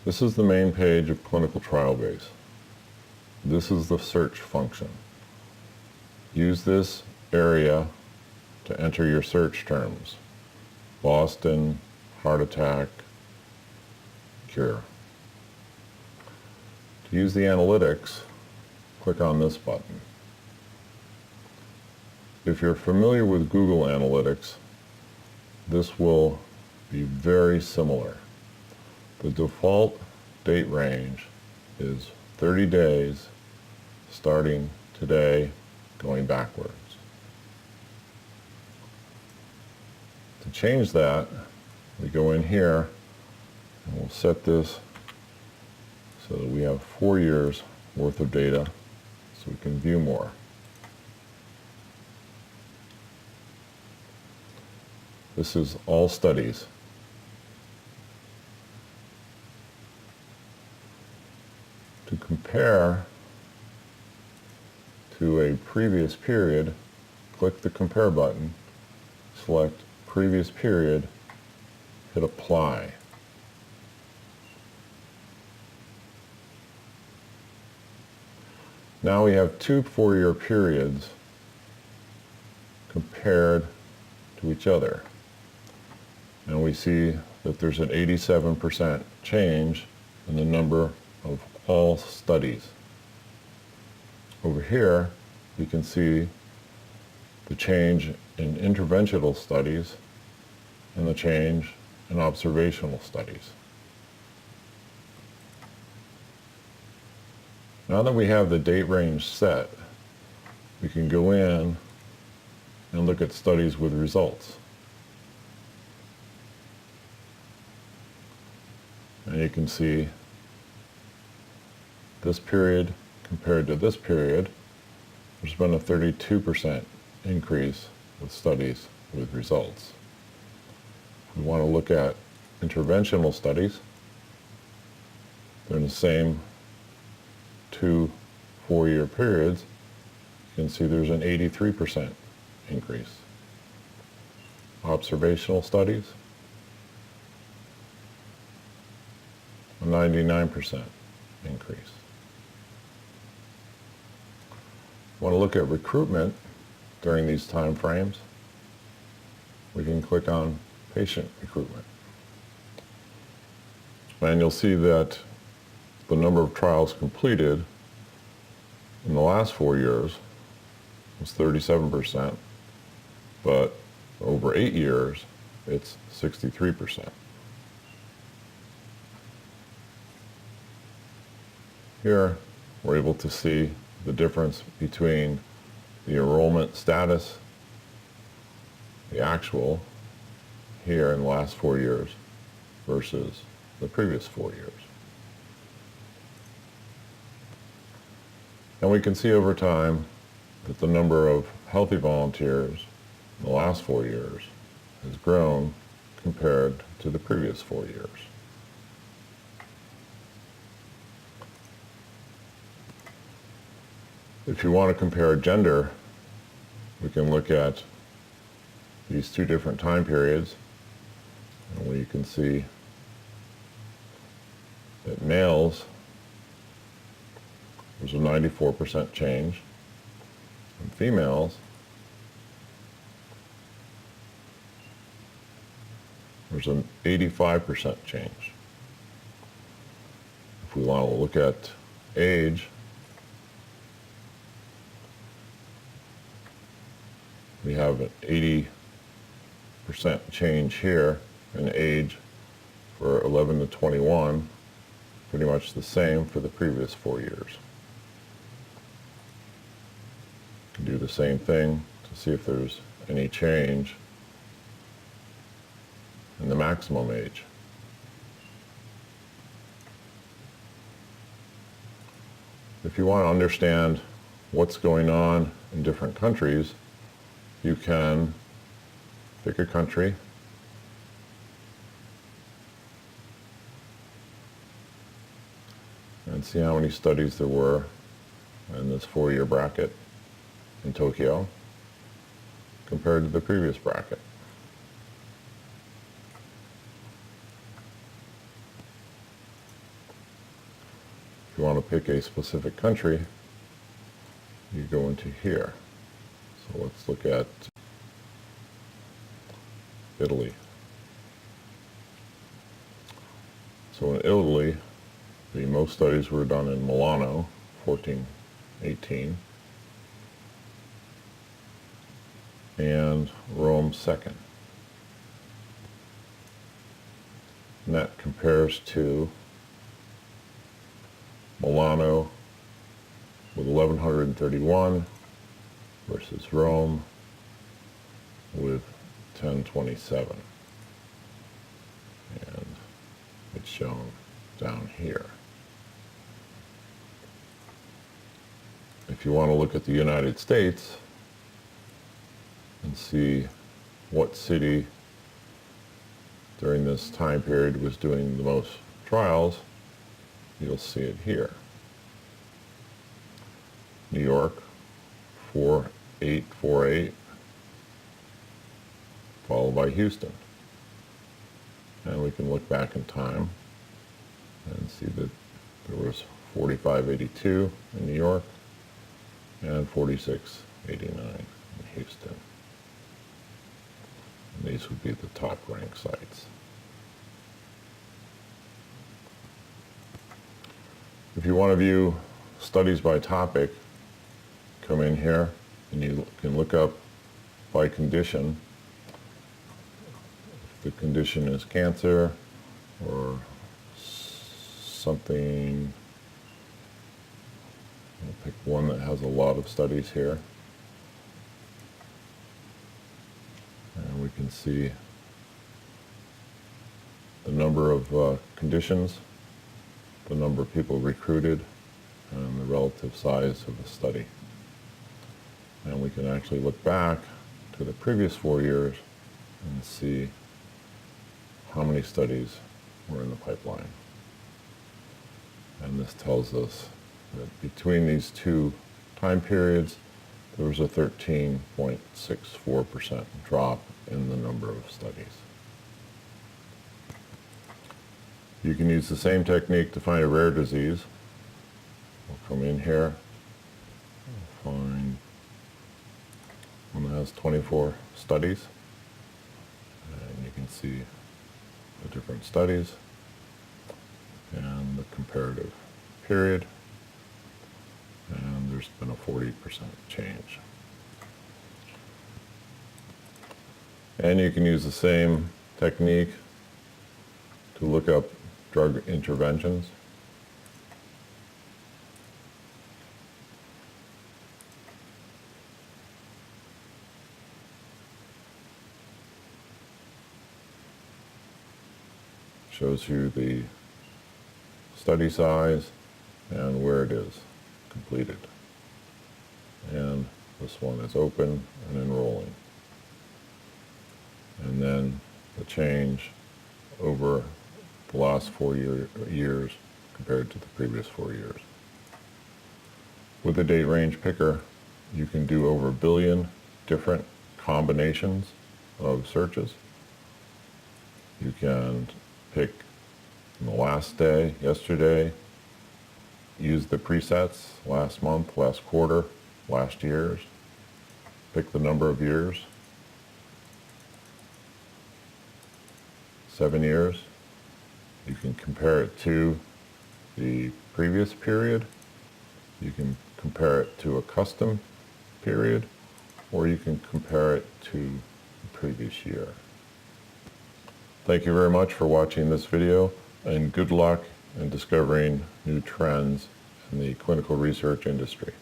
This is the main page of Clinical Trial Base. This is the search function. Use this area to enter your search terms. Boston, heart attack, cure. To use the analytics, click on this button. If you're familiar with Google Analytics, this will be very similar. The default date range is 30 days starting today going backwards. To change that, we go in here and we'll set this so that we have 4 years worth of data so we can view more. This is all studies. To compare to a previous period, click the compare button, select previous period, hit apply. Now we have two 4-year periods compared to each other. And we see that there's an 87% change in the number of all studies. Over here, you can see the change in interventional studies and the change in observational studies. Now that we have the date range set, we can go in and look at studies with results. And you can see this period compared to this period, there's been a 32% increase with studies with results. If we want to look at interventional studies, they're in the same 2 4-year periods. You can see there's an 83% increase. Observational studies, a 99% increase. Want to look at recruitment during these time frames, we can click on patient recruitment. And you'll see that the number of trials completed in the last 4 years was 37%, but over 8 years, it's 63%. Here, we're able to see the difference between the enrollment status, the actual, here in the last 4 years versus the previous 4 years. And we can see over time that the number of healthy volunteers in the last 4 years has grown compared to the previous 4 years. If you want to compare gender, we can look at these two different time periods, and we can see that males, there's a 94% change, and females, there's an 85% change. If we want to look at age, we have an 80% change here in age for 11 to 21, pretty much the same for the previous 4 years. You can do the same thing to see if there's any change in the maximum age. If you want to understand what's going on in different countries, you can pick a country and see how many studies there were in this 4-year bracket in Tokyo compared to the previous bracket. you want to pick a specific country, you go into here. So let's look at Italy. So in Italy, the most studies were done in Milano, 1418, and Rome second. And that compares to Milano with 1131 versus Rome with 1027. And it's shown down here. If you want to look at the United States and see what city during this time period was doing the most trials, you'll see it here. New York, 4848, followed by Houston. And we can look back in time and see that there was 4582 in New York and 4689 in Houston. And these would be the top ranked sites. If you want to view studies by topic, come in here and you can look up by condition. If the condition is cancer or something, I'll pick one that has a lot of studies here. And we can see the number of conditions, the number of people recruited, and the relative size of the study. And we can actually look back to the previous 4 years and see how many studies were in the pipeline. And this tells us that between these two time periods, there was a 13.64% drop in the number of studies. You can use the same technique to find a rare disease. We'll come in here, we'll find one that has 24 studies, and you can see the different studies and the comparative period, and there's been a 40% change. And you can use the same technique to look up drug interventions. Shows you the study size and where it is completed. And this one is open and enrolling. And then the change over the last 4 years compared to the previous 4 years. With the date range picker, you can do over 1 billion different combinations of searches. You can pick from the last day, yesterday, use the presets, last month, last quarter, last year's, pick the number of years, 7 years. You can compare it to the previous period. You can compare it to a custom period, or you can compare it to the previous year. Thank you very much for watching this video, and good luck in discovering new trends in the clinical research industry.